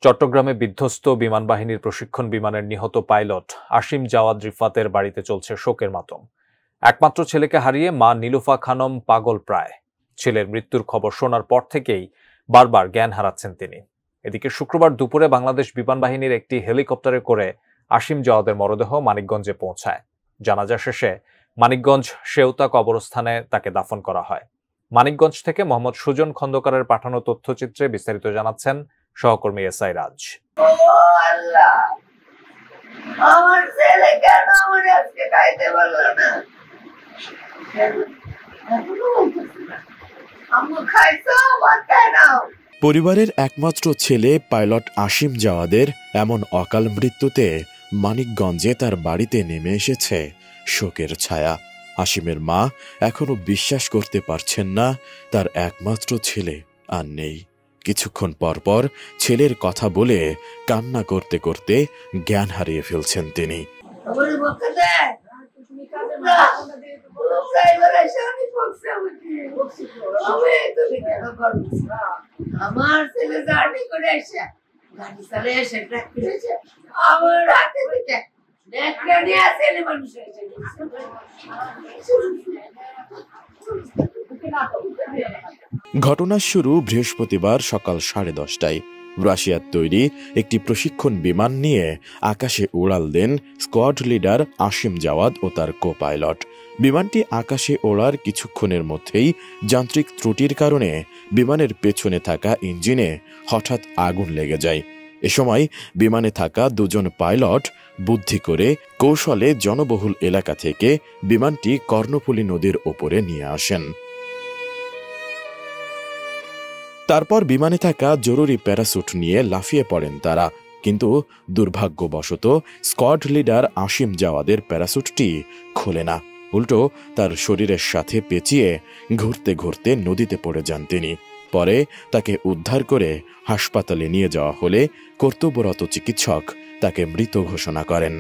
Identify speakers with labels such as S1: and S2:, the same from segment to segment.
S1: চট্টগ্রামে বিধ্বস্ত বিমান বাহিনীর প্রশিক্ষণ বিমানের নিহত পাইলট আসিম জাওয়াদ রিফাতের বাড়িতে চলছে শোকের মাতম। একমাত্র ছেলেকে হারিয়ে মা নীলুফা খানম পাগল প্রায়। ছেলের মৃত্যুর খবর শোনার পর থেকেই বারবার জ্ঞান হারাচ্ছেন তিনি। এদিকে শুক্রবার দুপুরে বাংলাদেশ বিমান বাহিনীর একটি হেলিকপ্টারে করে আসিম জাওয়াদের মরদেহ মানিকগঞ্জে পৌঁছায়। জানাজা শেষে মানিকগঞ্জ শেওতা কবরস্থানে তাকে দাফন করা হয়। মানিকগঞ্জ থেকে মোহাম্মদ সুজন খন্দকারের পাঠানো তথ্যচিত্রে বিস্তারিত জানাচ্ছেন সহকর্মী এসআই রাজ।
S2: পরিবারের একমাত্র ছেলে পাইলট আসিম জাওয়াদের এমন অকাল মৃত্যুতে মানিকগঞ্জে তার বাড়িতে নেমে এসেছে শোকের ছায়া। আসিমের মা এখনো বিশ্বাস করতে পারছেন না তার একমাত্র ছেলে আর নেই। কিছুক্ষণ পরপর ছেলের কথা বলে কান্না করতে করতে জ্ঞান হারিয়ে ফেলছেন তিনি।
S3: আমার ছেলে জার্নি করে এসে গাড়ি চালে এসে ট্র্যাক করেছে আমার রাতে থেকে একটা নিয়ে ছেলে মানুষ এসে
S2: ঘটনার শুরু বৃহস্পতিবার সকাল 10:30টায়। রাশিয়ার তৈরি একটি প্রশিক্ষণ বিমান নিয়ে আকাশে উড়াল দেন স্কোয়াড লিডার আসিম জাওয়াদ ও তার কো পাইলট। বিমানটি আকাশে ওড়ার কিছুক্ষণের মধ্যেই যান্ত্রিক ত্রুটির কারণে বিমানের পেছনে থাকা ইঞ্জিনে হঠাৎ আগুন লেগে যায়। এ সময় বিমানে থাকা দুজন পাইলট বুদ্ধি করে কৌশলে জনবহুল এলাকা থেকে বিমানটি কর্ণফুলী নদীর ওপরে নিয়ে আসেন। তারপর বিমানে থাকা জরুরি প্যারাসুট নিয়ে লাফিয়ে পড়েন তারা, কিন্তু দুর্ভাগ্যবশত স্কোয়াড লিডার আসিম জাওয়াদের প্যারাসুটটি খোলে না, উল্টো তার শরীরের সাথে পেঁচিয়ে ঘুরতে ঘুরতে নদীতে পড়ে যান তিনি। পরে তাকে উদ্ধার করে হাসপাতালে নিয়ে যাওয়া হলে কর্তব্যরত চিকিৎসক তাকে মৃত ঘোষণা করেন।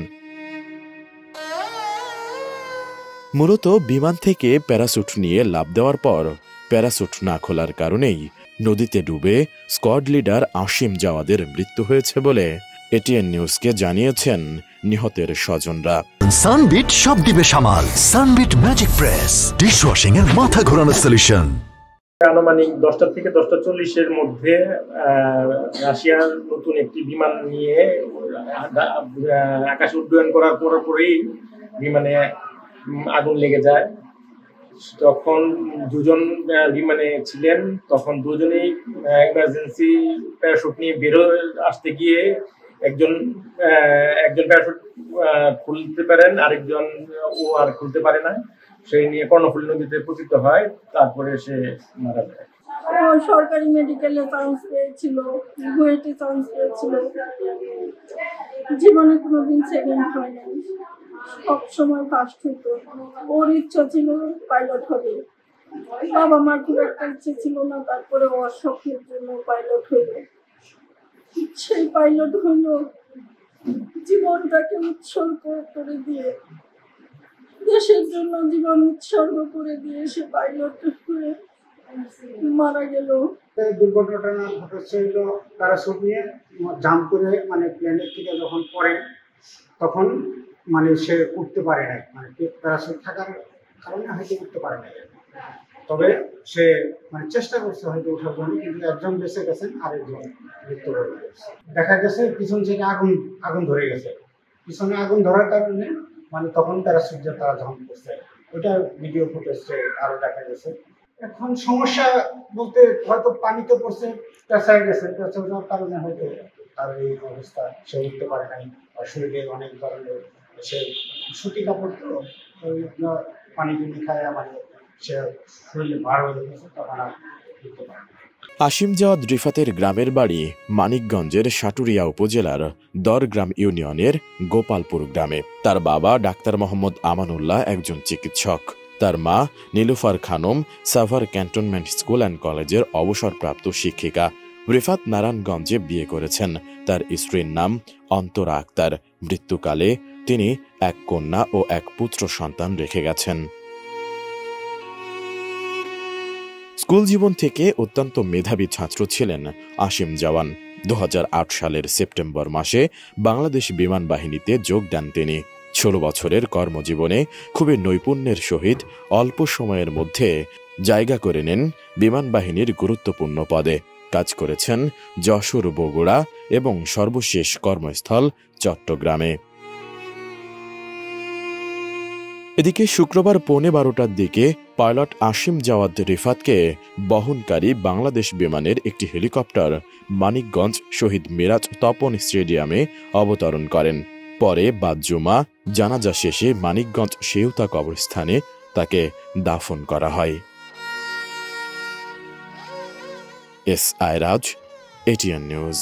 S2: মূলত বিমান থেকে প্যারাসুট নিয়ে লাফ দেওয়ার পর প্যারাসুট না খোলার কারণেই নদীতে ডুবে স্কোয়াড লিডার আসিম জাওয়াদের মৃত্যু হয়েছে বলে এটিএন নিউজকে জানিয়েছেন নিহতের স্বজনরা।
S4: সানবিট সব দিবে সামাল। সানবিট ম্যাজিক প্রেস ডিশওয়াশিং এর মাথা ঘোরানো সলিউশন।
S5: আনুমানিক 10টা থেকে 10:40-এর মধ্যে রাশিয়ার নতুন একটি বিমান নিয়ে আকাশে উড্ডয়ন করার পরেই বিমানে আগুন লেগে যায়। তখন দুজন বিমানে ছিলেন, তখন দুজনেই ইমার্জেন্সি প্যারাশুট নিয়ে বেরোয় আসতে গিয়ে একজন প্যারাশুট খুলতে পারেন, আরেকজন আর খুলতে পারে না। সেই নিয়ে কর্ণফুলী নদীতে পতিত হয়, তারপরে সে মারা যায়।
S6: সরকারি মেডিকেলে চান্স পেয়েছিল, বুয়েটে চান্স পেয়েছিল, জীবনে কোনোদিন সেকেন্ড হয় নাই, সবসময় ফার্স্ট হতো। ওর ইচ্ছা ছিল পাইলট হবে, বাবা মার খুব একটা ইচ্ছে ছিল না, তারপরে ওর শখের জন্য পাইলট হইল। সেই পাইলট হইল জীবনটাকে উৎসর্গ করে দিয়ে, দেশের জন্য জীবন উৎসর্গ করে দিয়ে সে পাইলট হয়ে মারা গেল।
S7: দুর্ঘটনাটা ঘটেছিল প্যারাশুট নিয়ে জাম্প করে, মানে প্লেনের থেকে যখন পড়ে তখন মানে সে উঠতে পারে নাই, মানে প্যারাশুট থাকার কারণে হয়তো উঠতে পারে নাই। তবে সে মানে চেষ্টা করছে হয়তো ওঠার জন্য, কিন্তু একজন বেঁচে গেছেন, আরেকজন মৃত্যু হয়ে গেছে। দেখা গেছে পিছন থেকে আগুন ধরে গেছে। পিছনে আগুন ধরার কারণে মানে তখন প্যারাশুট যে তারা জাম্প করছে, ওইটা ভিডিও ফুটেজে আরো দেখা গেছে। এখন সমস্যা বলতে হয়তো পানিতে পড়ছে, পেঁচায় গেছে, পেঁচা যাওয়ার কারণে হয়তো তার এই অবস্থা, সে উঠতে পারে নাই। আর শরীরে অনেক ধরনের সে সুতি কাপড়, তো পানি যদি খায় মানে সে শরীরে ভার হয়ে গেছে, তখন আর উঠতে পারে না।
S2: আসিম জাওয়াদ রিফাতের গ্রামের বাড়ি মানিকগঞ্জের সাটুরিয়া উপজেলার দরগ্রাম ইউনিয়নের গোপালপুর গ্রামে। তার বাবা ডাক্তার মোহাম্মদ আমানুল্লাহ একজন চিকিৎসক। তার মা Nilufar Khanam Savar cantonment school and কলেজের অবসরপ্রাপ্ত শিক্ষিকা। রিফাত নারায়ণগঞ্জে বিয়ে করেছেন। তার স্ত্রীর নাম অন্তরা আক্তার। মৃত্যুকালে তিনি এক কন্যা ও এক পুত্র সন্তান রেখে গেছেন। স্কুল জীবন থেকে অত্যন্ত মেধাবী ছাত্র ছিলেন আসিম জাওয়ান। 2008 সালের সেপ্টেম্বর মাসে বাংলাদেশ বিমান বাহিনীতে যোগ দেন তিনি। 16 বছরের কর্মজীবনে খুবই নৈপুণ্যের সহিত অল্প সময়ের মধ্যে জায়গা করে নেন বিমান বাহিনীর গুরুত্বপূর্ণ পদে। কাজ করেছেন যশোর, বগুড়া এবং সর্বশেষ কর্মস্থল চট্টগ্রামে। এদিকে শুক্রবার 11:15টার দিকে পাইলট আসিম জাওয়াদ রিফাতকে বহনকারী বাংলাদেশ বিমানের একটি হেলিকপ্টার মানিকগঞ্জ শহীদ মিরাজ তপন স্টেডিয়ামে অবতরণ করেন। পরে বাদ-জুমা জানাজা শেষে মানিকগঞ্জ সেউতা কবরস্থানে তাকে দাফন করা হয়। S I Raj, ATN news.